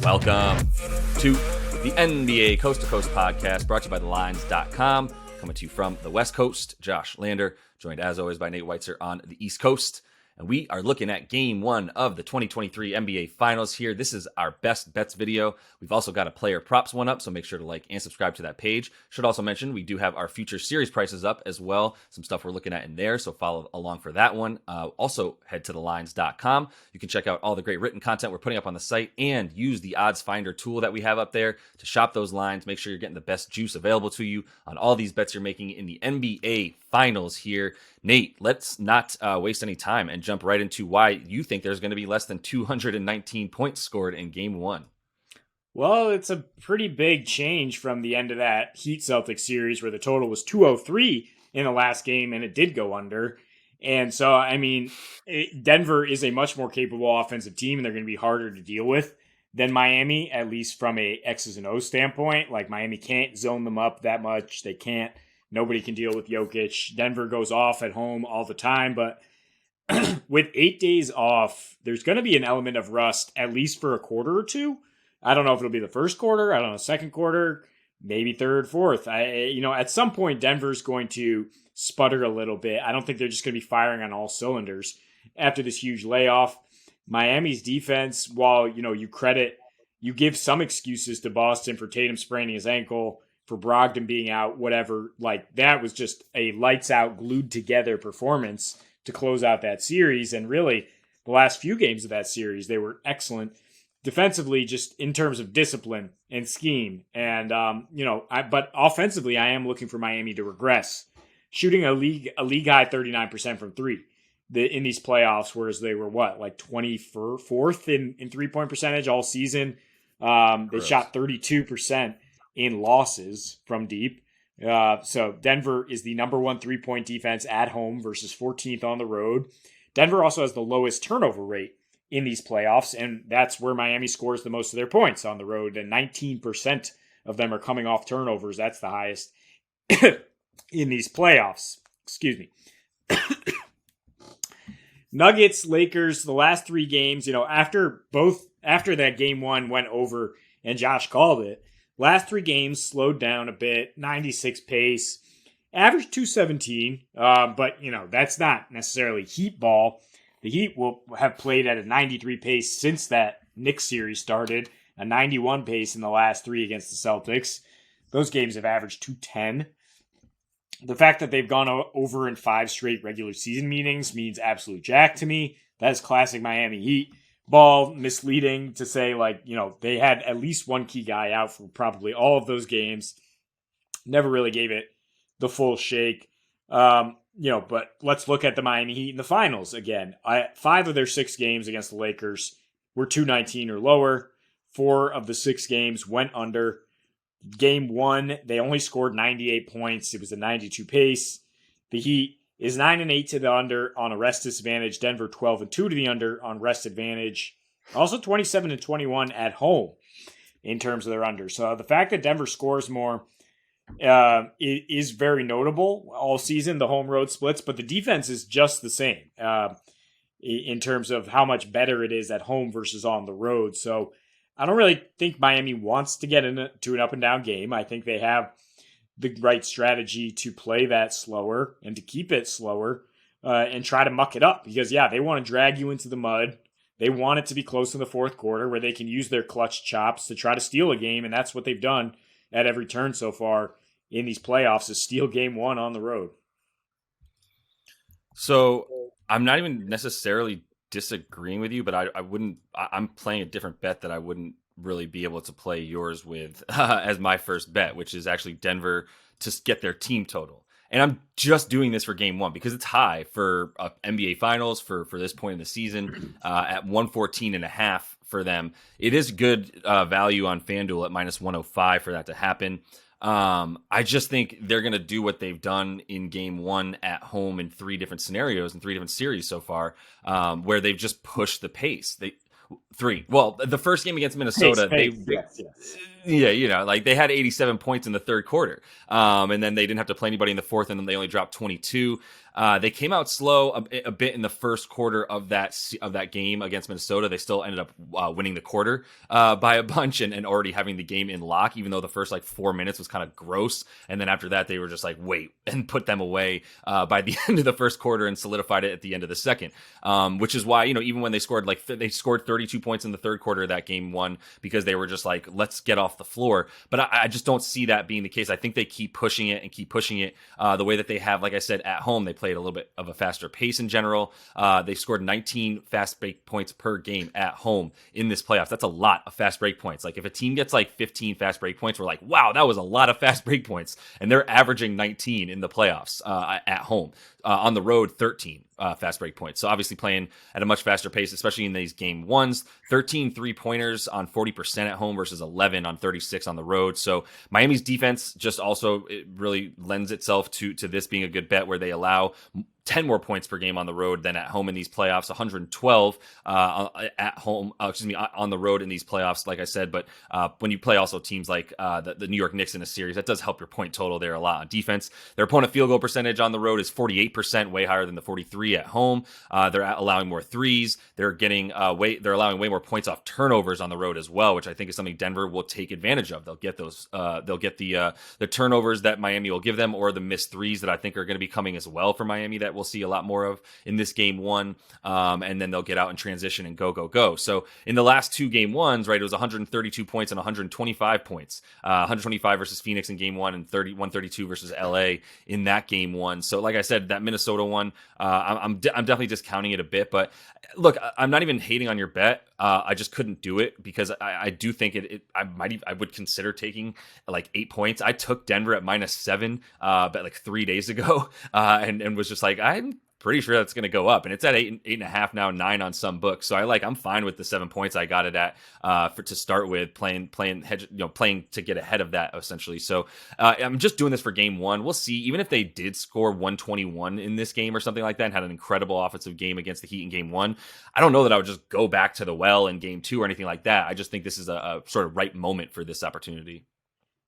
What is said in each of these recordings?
Welcome to the NBA Coast to Coast podcast brought to you by thelines.com. Coming to you from the West Coast, Josh Lander, joined as always by Nate Weitzer on the East Coast. And we are looking at game one of the 2023 NBA Finals here. This is our best bets video. We've also got a player props one up, so make sure to like and subscribe to that page. Should also mention we do have our future series prices up as well. Some stuff we're looking at in there, so follow along for that one. Also, head to thelines.com. You can check out all the great written content we're putting up on the site and use the odds finder tool that we have up there to shop those lines. Make sure you're getting the best juice available to you on all these bets you're making in the NBA Finals here. Nate, let's not waste any time and jump right into why you think there's going to be less than 219 points scored in game one. Well, it's a pretty big change from the end of that Heat-Celtics series where the total was 203 in the last game and it did go under. And so, I mean, Denver is a much more capable offensive team and they're going to be harder to deal with than Miami, at least from a X's and O's standpoint. Like, Miami can't zone them up that much. They can't. Nobody can deal with Jokic. Denver goes off at home all the time, but with 8 days off, there's going to be an element of rust, at least for a quarter or two. I don't know if it'll be the first quarter. I don't know, second quarter, maybe third, fourth. At some point, Denver's going to sputter a little bit. I don't think they're just going to be firing on all cylinders after this huge layoff. Miami's defense, while, you give some excuses to Boston for Tatum spraining his ankle, for Brogdon being out, whatever, like that was just a lights out, glued together performance to close out that series. And really, the last few games of that series, they were excellent defensively, just in terms of discipline and scheme. And, but offensively, I am looking for Miami to regress, shooting a league high 39% from three in these playoffs, whereas they were 24th in 3-point percentage all season. They shot 32% in losses from deep. So Denver is the number one 3-point defense at home versus 14th on the road. Denver also has the lowest turnover rate in these playoffs, and that's where Miami scores the most of their points on the road. And 19% of them are coming off turnovers. That's the highest in these playoffs. Excuse me. Nuggets, Lakers, the last three games, after that game one went over and Josh called it, last three games slowed down a bit, 96 pace, average 217, but, that's not necessarily Heat ball. The Heat will have played at a 93 pace since that Knicks series started, a 91 pace in the last three against the Celtics. Those games have averaged 210. The fact that they've gone over in 5 straight regular season meetings means absolute jack to me. That is classic Miami Heat ball. Misleading to say, they had at least one key guy out for probably all of those games. Never really gave it the full shake. But let's look at the Miami Heat in the finals again. 5 of their 6 games against the Lakers were 219 or lower. 4 of the 6 games went under. Game 1, they only scored 98 points. It was a 92 pace. The Heat is 9-8 to the under on a rest disadvantage. Denver 12-2 to the under on rest advantage. Also 27-21 at home in terms of their under. So the fact that Denver scores more is very notable all season, the home road splits, but the defense is just the same in terms of how much better it is at home versus on the road. So I don't really think Miami wants to get into an up and down game. I think they have the right strategy to play that slower and to keep it slower and try to muck it up because, they want to drag you into the mud. They want it to be close in the fourth quarter where they can use their clutch chops to try to steal a game, and that's what they've done at every turn so far in these playoffs is steal game one on the road. So I'm not even necessarily disagreeing with you, but I'm playing a different bet that I wouldn't really be able to play yours with as my first bet, which is actually Denver to get their team total. And I'm just doing this for game one because it's high for NBA Finals for this point in the season at 114.5 for them. It is good value on FanDuel at minus 105 for that to happen. I just think they're going to do what they've done in game one at home in 3 different scenarios and 3 different series so far, where they've just pushed the pace. 3. Well, the first game against Minnesota, Yes. yeah, like they had 87 points in the third quarter. And then they didn't have to play anybody in the fourth, and then they only dropped 22. They came out slow a bit in the first quarter of that game against Minnesota. They still ended up winning the quarter by a bunch and already having the game in lock, even though the first like 4 minutes was kind of gross. And then after that, they were just like, wait, and put them away by the end of the first quarter and solidified it at the end of the second. Which is why, even when they scored they scored 32 points in the third quarter of that game one, because they were just like, let's get off the floor. But I just don't see that being the case. I think they keep pushing it the way that they have. Like I said, at home, they played a little bit of a faster pace in general. They scored 19 fast break points per game at home in this playoffs. That's a lot of fast break points. Like if a team gets like 15 fast break points, we're like, wow, that was a lot of fast break points. And they're averaging 19 in the playoffs at home. On the road, 13 fast break points. So obviously playing at a much faster pace, especially in these game ones. 13 3-pointers on 40% at home versus 11 on 36 on the road. So Miami's defense just also, it really lends itself to this being a good bet, where they allow 10 more points per game on the road than at home in these playoffs. 112 at home, on the road in these playoffs, like I said. But when you play also teams like the New York Knicks in a series, that does help your point total there a lot on defense. Their opponent field goal percentage on the road is 48%, way higher than the 43 at home. They're allowing more threes. They're getting they're allowing way more points off turnovers on the road as well, which I think is something Denver will take advantage of. They'll get those. They'll get the turnovers that Miami will give them, or the missed threes that I think are going to be coming as well for Miami, that we'll see a lot more of in this game one. And then they'll get out in transition and go. So in the last two game ones, right, it was 132 points and 125 points. 125 versus Phoenix in game one, and 132 versus LA in that game one. So like I said, that Minnesota one, I'm definitely discounting it a bit. But look, I'm not even hating on your bet. I just couldn't do it because I do think I would consider taking like 8 points. I took Denver at -7 but like 3 days ago, and was just like, I'm pretty sure that's going to go up, and it's at 8.5 now, 9 on some books. So I'm fine with the 7 points I got it at to start with, playing to get ahead of that essentially. So I'm just doing this for game one. We'll see. Even if they did score 121 in this game or something like that, and had an incredible offensive game against the Heat in game one, I don't know that I would just go back to the well in game two or anything like that. I just think this is a sort of right moment for this opportunity.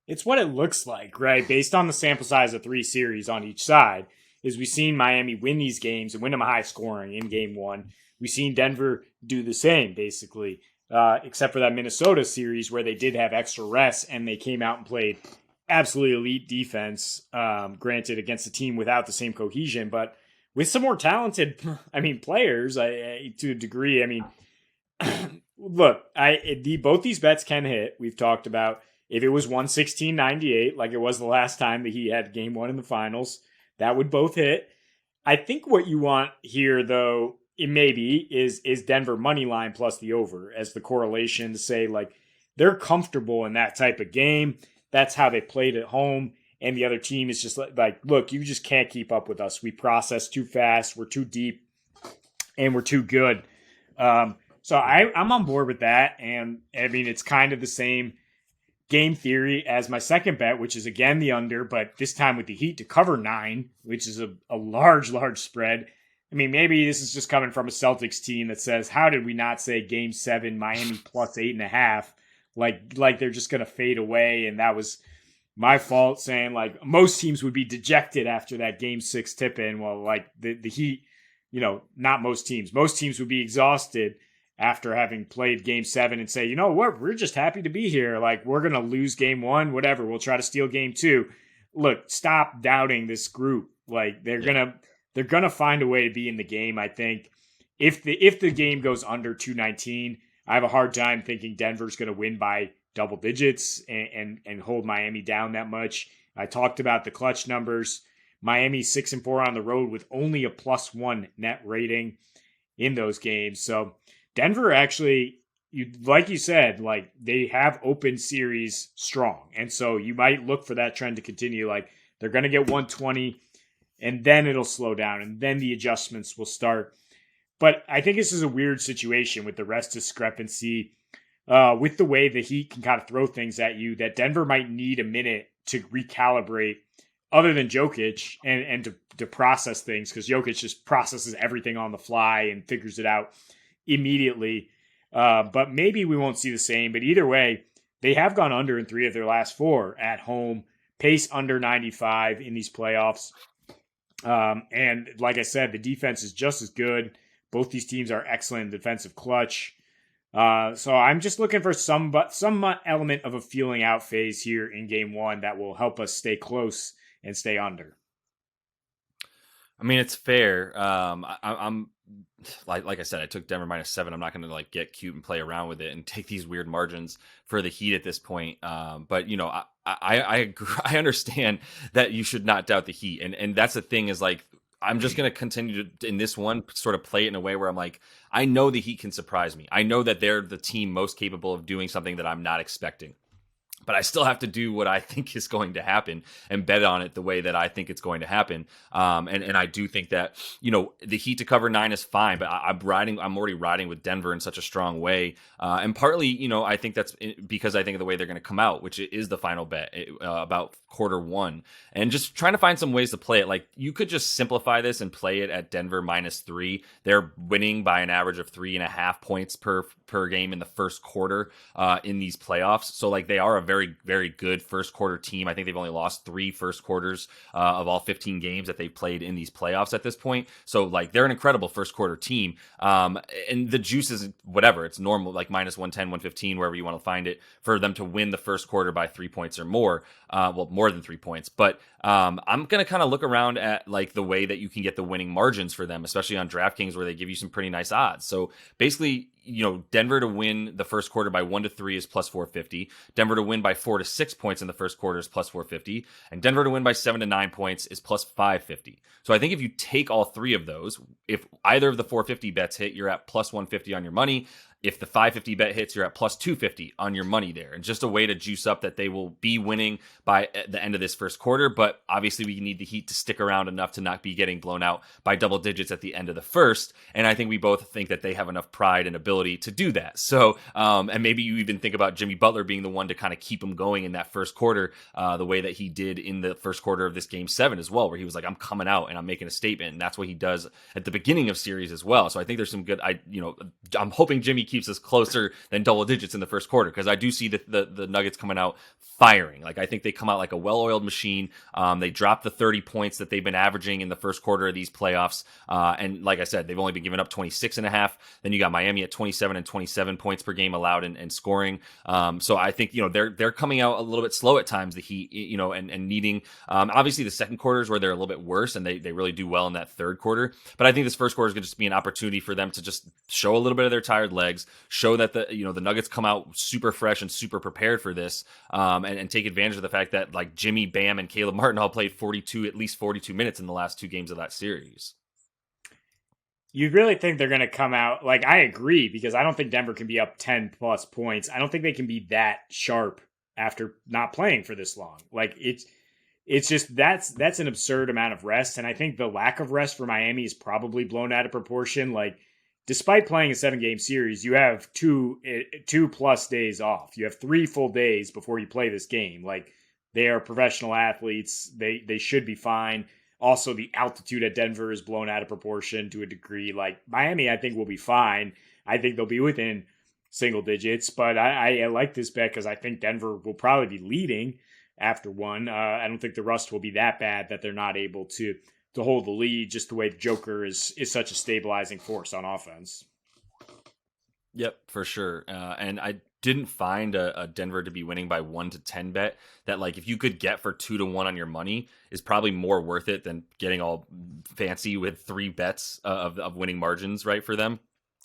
It's what it looks like, right? Based on the sample size of 3 series on each side, is we've seen Miami win these games and win them high scoring in game one. We've seen Denver do the same, basically, except for that Minnesota series where they did have extra rest and they came out and played absolutely elite defense, granted against a team without the same cohesion, but with some more talented, players to a degree. Look, both these bets can hit. We've talked about if it was 116.98, like it was the last time that he had game one in the finals, that would both hit. I think what you want here, though, it maybe is Denver money line plus the over as the correlation to say, like, they're comfortable in that type of game. That's how they played at home. And the other team is just like, look, you just can't keep up with us. We process too fast. We're too deep and we're too good. So I'm on board with that. And it's kind of the same game theory as my second bet, which is again the under, but this time with the Heat to cover 9, which is a large spread. Maybe this is just coming from a Celtics team that says, how did we not say game 7, Miami plus 8.5? Like they're just going to fade away. And that was my fault, saying like most teams would be dejected after that game 6 tip in. Well, like the Heat, not most teams. Most teams would be exhausted after having played game 7 and say, you know what, we're just happy to be here. Like, we're going to lose game 1, whatever. We'll try to steal game 2. Look, stop doubting this group. Like, they're going to find a way to be in the game, I think. If the game goes under 219, I have a hard time thinking Denver's going to win by double digits and hold Miami down that much. I talked about the clutch numbers. Miami 6-4 on the road with only a +1 net rating in those games. So Denver actually, like you said, like they have open series strong. And so you might look for that trend to continue. Like they're going to get 120 and then it'll slow down and then the adjustments will start. But I think this is a weird situation with the rest discrepancy, with the way the Heat can kind of throw things at you, that Denver might need a minute to recalibrate other than Jokic and to process things, because Jokic just processes everything on the fly and figures it out immediately. But maybe we won't see the same. But either way, they have gone under in 3 of their last 4 at home. Pace under 95 in these playoffs. And like I said, the defense is just as good. Both these teams are excellent in defensive clutch. So I'm just looking for some element of a feeling out phase here in game 1 that will help us stay close and stay under. I mean, it's fair. I'm like I said, I took Denver -7. I'm not going to like get cute and play around with it and take these weird margins for the Heat at this point. But you know, I agree, I understand that you should not doubt the Heat, and that's the thing is like I'm just going to continue to in this one sort of play it in a way where I'm like I know the Heat can surprise me. I know that they're the team most capable of doing something that I'm not expecting. But I still have to do what I think is going to happen and bet on it the way that I think it's going to happen. And I do think that, you know, the Heat to cover 9 is fine, but I'm already riding with Denver in such a strong way. And partly, you know, I think that's because I think of the way they're going to come out, which is the final bet about quarter 1, and just trying to find some ways to play it. Like you could just simplify this and play it at Denver -3. They're winning by an average of 3.5 points per game in the first quarter in these playoffs. So like they are a very, very good first quarter team. I think they've only lost 3 first quarters of all 15 games that they've played in these playoffs at this point. So like they're an incredible first quarter team. And the juice is whatever. It's normal, like -110, 115, wherever you want to find it, for them to win the first quarter by 3 points or more. Well, more than 3 points. But I'm going to kind of look around at like the way that you can get the winning margins for them, especially on DraftKings where they give you some pretty nice odds. So basically, you know, Denver to win the first quarter by 1 to 3 is +450. Denver to win by 4 to 6 points in the first quarter is +450. And Denver to win by 7 to 9 points is +550. So I think if you take all 3 of those, if either of the 450 bets hit, you're at +150 on your money. If the 550 bet hits, you're at +250 on your money there. And just a way to juice up that they will be winning by the end of this first quarter. But obviously we need the Heat to stick around enough to not be getting blown out by double digits at the end of the first. And I think we both think that they have enough pride and ability to do that. So, and maybe you even think about Jimmy Butler being the one to kind of keep them going in that first quarter, the way that he did in the first quarter of this game 7 as well, where he was like, I'm coming out and I'm making a statement. And that's what he does at the beginning of series as well. So I think there's some good, I'm hoping Jimmy keeps us closer than double digits in the first quarter, because I do see the Nuggets coming out firing. Like I think they come out like a well-oiled machine. They drop the 30 points that they've been averaging in the first quarter of these playoffs. And like I said, they've only been giving up 26.5. Then you got Miami at 27 and 27 points per game allowed and scoring. So I think, you know, they're coming out a little bit slow at times, the Heat, you know, and needing, obviously the second quarter is where they're a little bit worse and they really do well in that third quarter. But I think this first quarter is going to just be an opportunity for them to just show a little bit of their tired legs, show that the Nuggets come out super fresh and super prepared for this, and take advantage of the fact that like Jimmy, Bam, and Caleb Martin all played at least 42 minutes in the last 2 games of that series. You really think they're going to come out? Like, I agree, because I don't think Denver can be up 10 plus points. I don't think they can be that sharp after not playing for this long. Like it's just that's an absurd amount of rest. And I think the lack of rest for Miami is probably blown out of proportion. Like, despite playing a 7-game series, you have 2+ days off. You have 3 full days before you play this game. Like, they are professional athletes. They should be fine. Also, the altitude at Denver is blown out of proportion to a degree. Like, Miami, I think, will be fine. I think they'll be within single digits. But I like this bet because I think Denver will probably be leading after 1. I don't think the rust will be that bad that they're not able to hold the lead, just the way the Joker is such a stabilizing force on offense. Yep, for sure. And I didn't find a Denver to be winning by 1 to 10 bet that, like, if you could get for 2 to 1 on your money is probably more worth it than getting all fancy with 3 bets of winning margins, right, for them.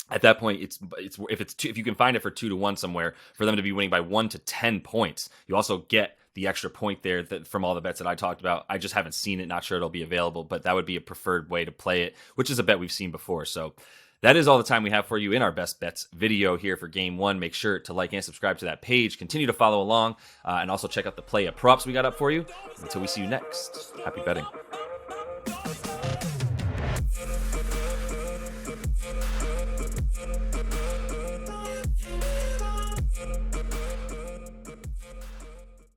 At that point, if you can find it for 2 to 1 somewhere for them to be winning by 1 to 10 points, you also get the extra point there from all the bets that I talked about. I just haven't seen it, not sure it'll be available, but that would be a preferred way to play it, which is a bet we've seen before. So that is all the time we have for you in our best bets video here for game 1. Make sure to like and subscribe to that page. Continue to follow along and also check out the play of props we got up for you. Until we see you next, happy betting.